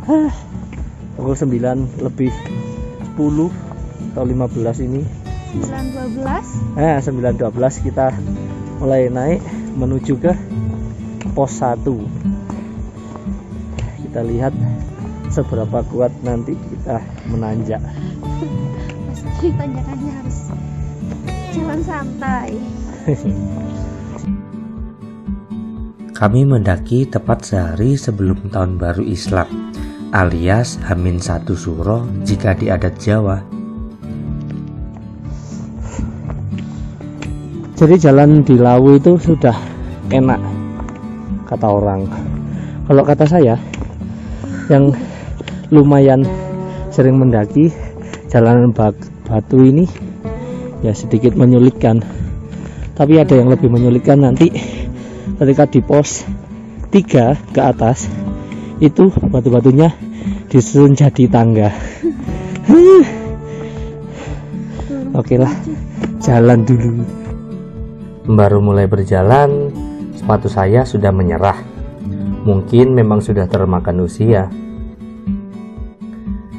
Pukul 9 lebih 10 atau 15 ini. 9.12 kita mulai naik menuju ke pos 1. Kita lihat seberapa kuat nanti kita menanjak. Pasti tanjakannya harus jalan santai. Kami mendaki tepat sehari sebelum tahun baru Islam, alias H-1 Suro jika di adat Jawa. Jadi jalan di Lawu itu sudah enak kata orang. Kalau kata saya yang lumayan sering mendaki, jalanan batu ini ya sedikit menyulitkan. Tapi ada yang lebih menyulitkan nanti ketika di pos 3 ke atas itu batu-batunya disusun jadi tangga. Oke lah, jalan dulu. Baru mulai berjalan, sepatu saya sudah menyerah. Mungkin memang sudah termakan usia.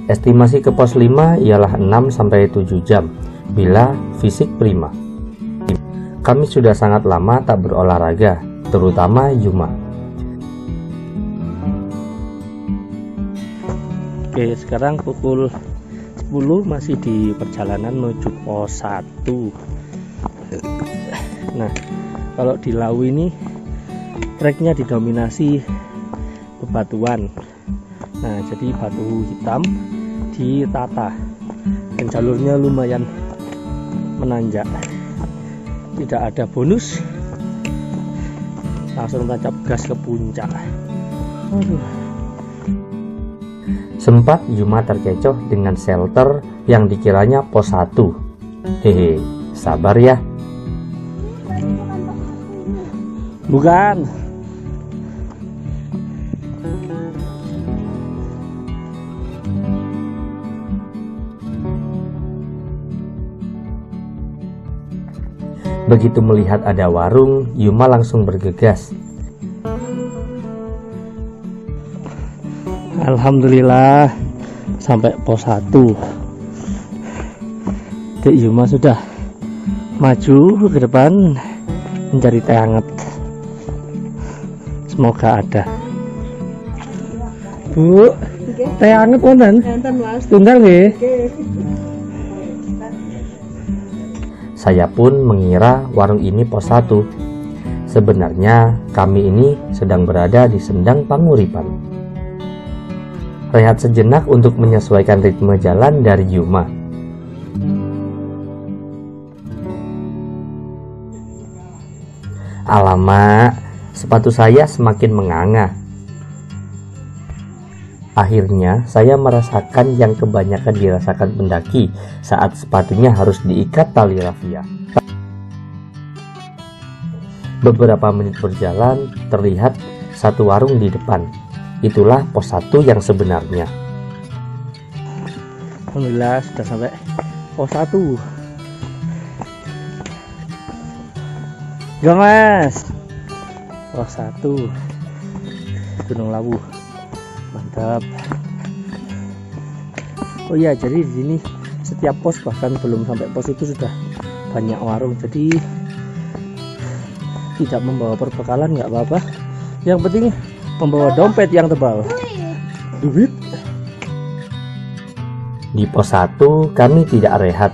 Estimasi ke pos 5 ialah 6-7 jam bila fisik prima. Kami sudah sangat lama tak berolahraga, terutama Yuma. Oke, sekarang pukul 10 masih di perjalanan menuju pos 1. Nah, kalau di Lawu ini treknya didominasi bebatuan. Nah, jadi batu hitam ditata dan jalurnya lumayan menanjak. Tidak ada bonus, langsung tancap gas ke puncak. Aduh. Sempat Yuma terkecoh dengan shelter yang dikiranya pos 1. Hehe, sabar ya. Bukan. Begitu melihat ada warung, Yuma langsung bergegas. Alhamdulillah sampai pos 1. Dek Yuma sudah maju ke depan mencari teh hangat. Semoga ada. Bu, teh hangat wonten? Tunggal nggih. Saya pun mengira warung ini pos 1. Sebenarnya kami ini sedang berada di Sendang Panguripan. Rehat sejenak untuk menyesuaikan ritme jalan dari Yuma. Alamak, sepatu saya semakin menganga. Akhirnya saya merasakan yang kebanyakan dirasakan pendaki saat sepatunya harus diikat tali rafia. Beberapa menit berjalan, terlihat satu warung di depan. Itulah pos 1 yang sebenarnya. Alhamdulillah sudah sampai pos 1. Ya mas, pos 1 Gunung Lawu. Mantap. Oh iya, jadi di sini setiap pos, bahkan belum sampai pos itu sudah banyak warung. Jadi tidak membawa perbekalan nggak apa-apa. Yang penting membawa dompet yang tebal. Duit. Di pos 1 kami tidak rehat.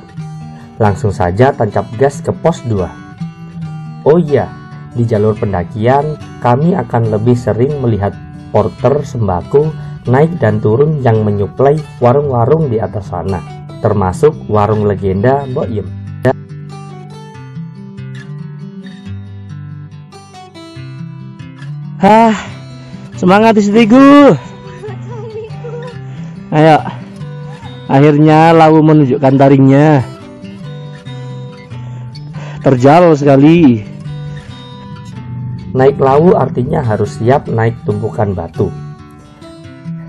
Langsung saja tancap gas ke pos 2. Oh iya, di jalur pendakian kami akan lebih sering melihat porter sembako naik dan turun yang menyuplai warung-warung di atas sana, termasuk warung legenda Mbok Yem. Semangat istriku. Ayo. Akhirnya Lawu menunjukkan taringnya. Terjal sekali. Naik Lawu artinya harus siap naik tumpukan batu.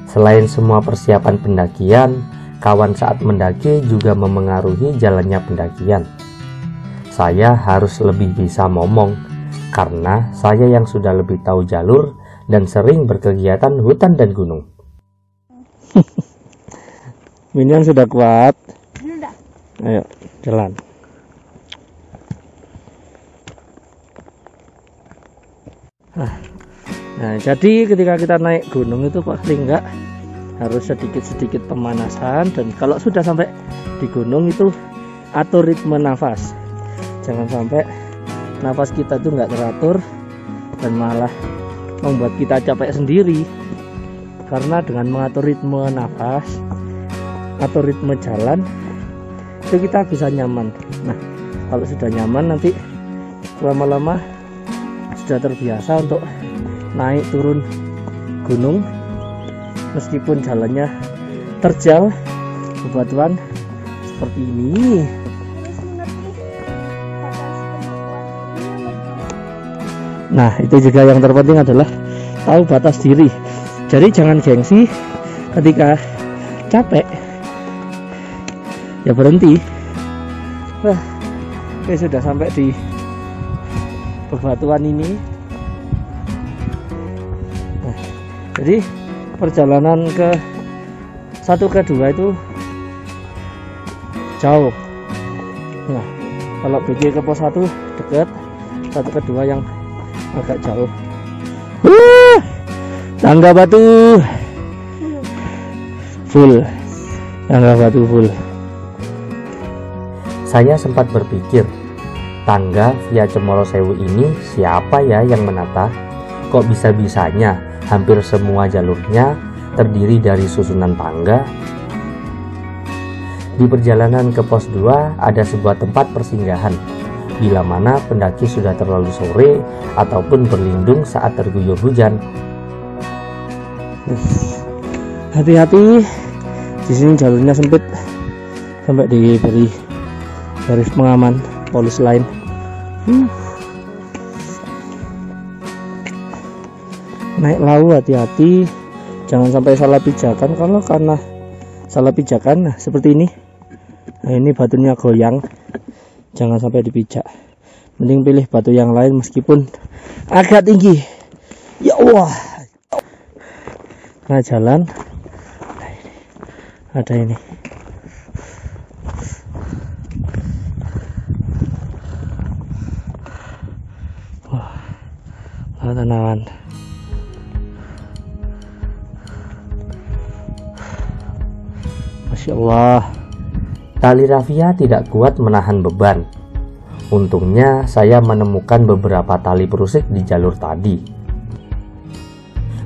Selain semua persiapan pendakian, kawan saat mendaki juga memengaruhi jalannya pendakian. Saya harus lebih bisa ngomong, karena saya yang sudah lebih tahu jalur dan sering berkegiatan hutan dan gunung. Minion sudah kuat. Udah. Ayo jalan. Nah, jadi ketika kita naik gunung itu paling enggak harus sedikit-sedikit pemanasan, dan kalau sudah sampai di gunung itu atur ritme nafas. Jangan sampai nafas kita itu enggak teratur dan malah membuat kita capek sendiri. Karena dengan mengatur ritme nafas, atur ritme jalan, itu kita bisa nyaman. Nah, kalau sudah nyaman nanti lama-lama sudah terbiasa untuk naik turun gunung, meskipun jalannya terjal, bebatuan seperti ini. Harus mengerti batas kemampuan. Nah, itu juga yang terpenting adalah tahu batas diri. Jadi jangan gengsi ketika capek, ya berhenti. Wah, oke, sudah sampai di bebatuan ini. Jadi perjalanan ke 1 ke 2 itu jauh. Nah, kalau BG ke pos 1 dekat, 1 ke 2 yang agak jauh. Tangga batu full. Tangga batu full. Saya sempat berpikir, tangga via Cemoro Sewu ini siapa ya yang menata? Kok bisa-bisanya hampir semua jalurnya terdiri dari susunan tangga? Di perjalanan ke pos 2 ada sebuah tempat persinggahan bila mana pendaki sudah terlalu sore ataupun berlindung saat terguyur hujan. Hati-hati, di sini jalurnya sempit sampai diberi garis pengaman polis lain. Naik lau hati-hati, jangan sampai salah pijakan. Kalau karena salah pijakan, nah seperti ini, nah ini batunya goyang, jangan sampai dipijak. Mending pilih batu yang lain meskipun agak tinggi. Ya Allah. Nah, jalan ada ini. Wah, tanaman. Masya Allah. Tali rafia tidak kuat menahan beban. Untungnya saya menemukan beberapa tali perusik di jalur tadi.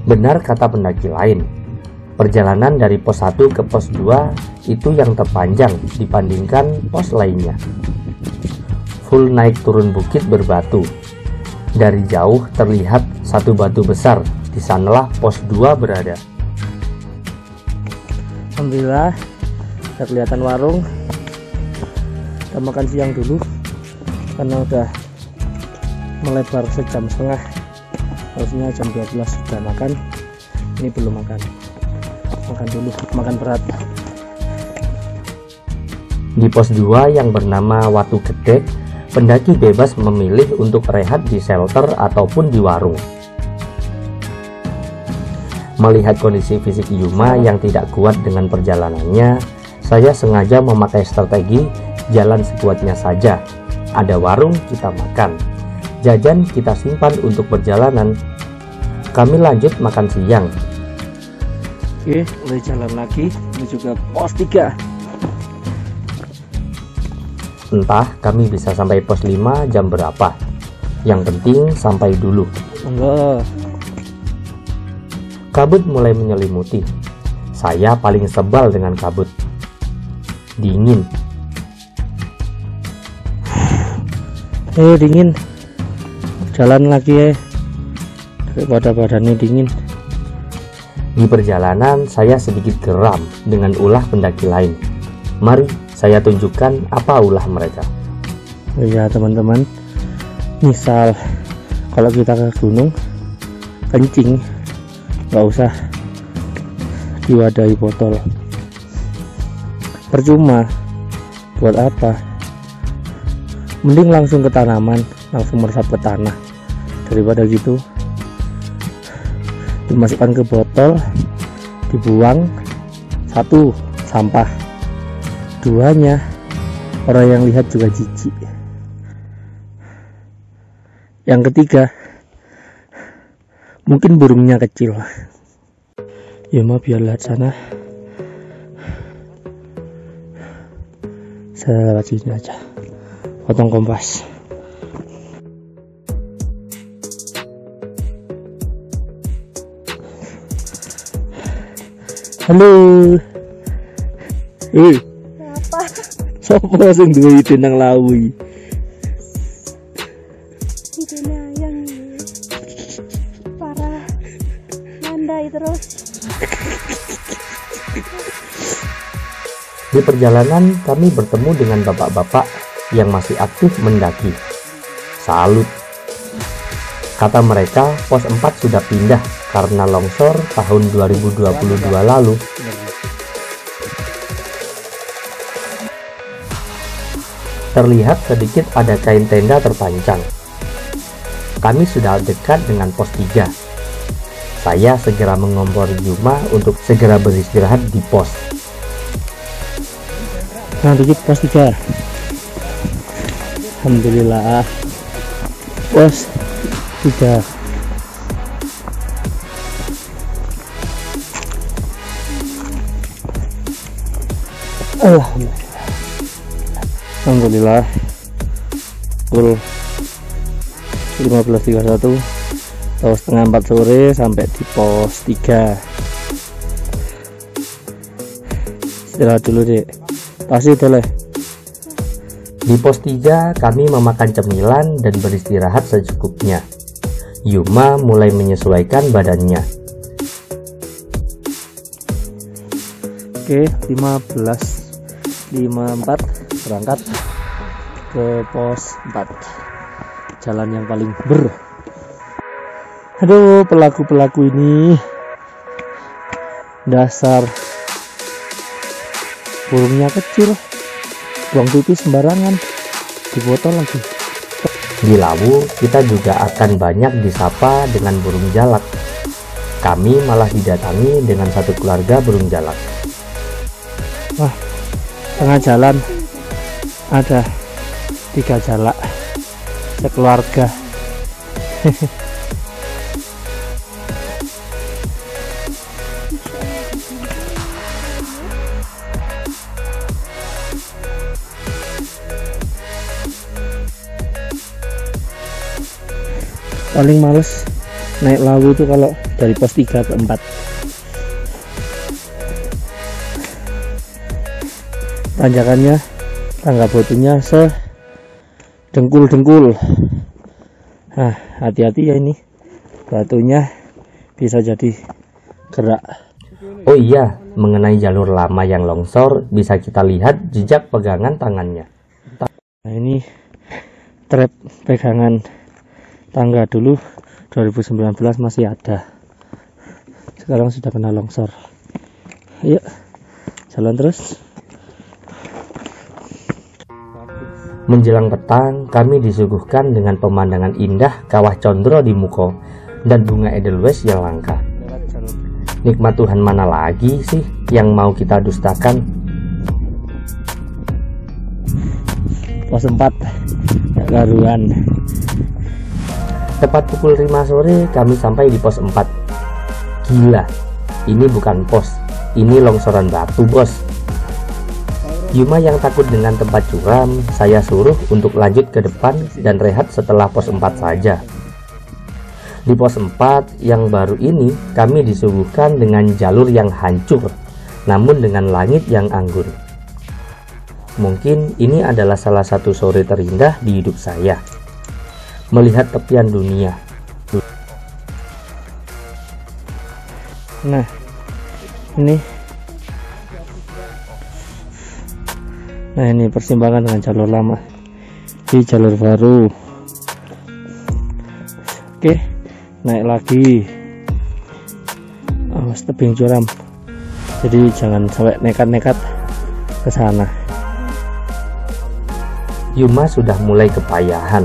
Benar kata pendaki lain, perjalanan dari pos 1 ke pos 2 itu yang terpanjang dibandingkan pos lainnya. Full naik turun bukit berbatu. Dari jauh terlihat satu batu besar, di sanalah pos 2 berada. Alhamdulillah, udah kelihatan warung. Kita makan siang dulu karena udah melebar sejam setengah. Harusnya jam 12 sudah makan, ini belum makan. Makan dulu, makan berat. Di pos 2 yang bernama Watu Gede, pendaki bebas memilih untuk rehat di shelter ataupun di warung. Melihat kondisi fisik Yuma yang tidak kuat dengan perjalanannya, saya sengaja memakai strategi jalan sekuatnya saja. Ada warung, kita makan. Jajan kita simpan untuk perjalanan. Kami lanjut makan siang. Oke, mulai jalan lagi menuju ke pos 3. Entah kami bisa sampai pos 5 jam berapa. Yang penting sampai dulu. Enggak. Kabut mulai menyelimuti. Saya paling sebal dengan kabut. Dingin. Dingin. Jalan lagi daripada badannya dingin. Di perjalanan saya sedikit geram dengan ulah pendaki lain. Mari saya tunjukkan apa ulah mereka. Ya teman-teman, misal kalau kita ke gunung kencing, nggak usah diwadahi botol. Percuma, buat apa? Mending langsung ke tanaman, langsung meresap ke tanah. Daripada gitu dimasukkan ke botol, dibuang, Satu, sampah. Duanya, orang yang lihat juga jijik. Yang ketiga, mungkin burungnya kecil. Yuma biar lihat sana. Saya lewat sini aja. Potong kompas. Halo. Apa? Sopo sing duwe ide nang lawi? Idenya yang parah. Mandai terus. Di perjalanan kami bertemu dengan bapak-bapak yang masih aktif mendaki. Salut. Kata mereka pos 4 sudah pindah karena longsor tahun 2022 lalu. Terlihat sedikit ada kain tenda terpancang. Kami sudah dekat dengan pos 3. Saya segera mengompori Yuma untuk segera beristirahat di pos. Nah, dikit pos 3. Alhamdulillah. Pos 3. Alhamdulillah. Pukul 15.31 atau setengah 4 sore sampai di pos 3. Istirahat dulu deh. Pasti boleh. Di pos 3 kami memakan cemilan dan beristirahat secukupnya. Yuma mulai menyesuaikan badannya. Oke, 15.54 berangkat ke pos 4. Jalan yang paling Aduh, pelaku-pelaku ini dasar burungnya kecil, buang pipis sembarangan, di botol lagi. Di Lawu kita juga akan banyak disapa dengan burung jalak. Kami malah didatangi dengan satu keluarga burung jalak. Wah, tengah jalan ada 3 jalak sekeluarga. Paling males naik Lawu itu kalau dari pos 3 ke 4. Tanjakannya, tangga batunya sedengkul-dengkul. Nah, hati-hati ya, ini batunya bisa jadi gerak. Oh iya, mengenai jalur lama yang longsor, bisa kita lihat jejak pegangan tangannya. Nah, ini trap pegangan tangga dulu 2019 masih ada. Sekarang sudah kena longsor. Yuk, jalan terus. Menjelang petang, kami disuguhkan dengan pemandangan indah Kawah Condro di Muko dan bunga edelweiss yang langka. Nikmat Tuhan mana lagi sih yang mau kita dustakan? Pos 4 Garuan. Tepat pukul 5 sore kami sampai di pos 4. Gila, ini bukan pos, ini longsoran batu, bos. Yuma yang takut dengan tempat curam, saya suruh untuk lanjut ke depan dan rehat setelah pos 4 saja. Di pos 4 yang baru ini, kami disuguhkan dengan jalur yang hancur, namun dengan langit yang anggun. Mungkin ini adalah salah satu sore terindah di hidup saya. Melihat tepian dunia. Nah, ini persimpangan dengan jalur lama di jalur baru. Oke, naik lagi. Awas tebing curam, jadi jangan sampai nekat-nekat ke sana. Yuma sudah mulai kepayahan,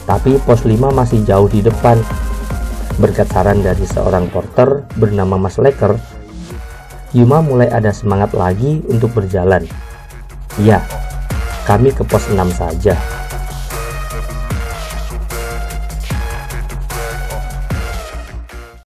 tapi pos 5 masih jauh di depan. Berkat saran dari seorang porter bernama Mas Leker, Yuma mulai ada semangat lagi untuk berjalan. Ya, kami ke pos 6 saja.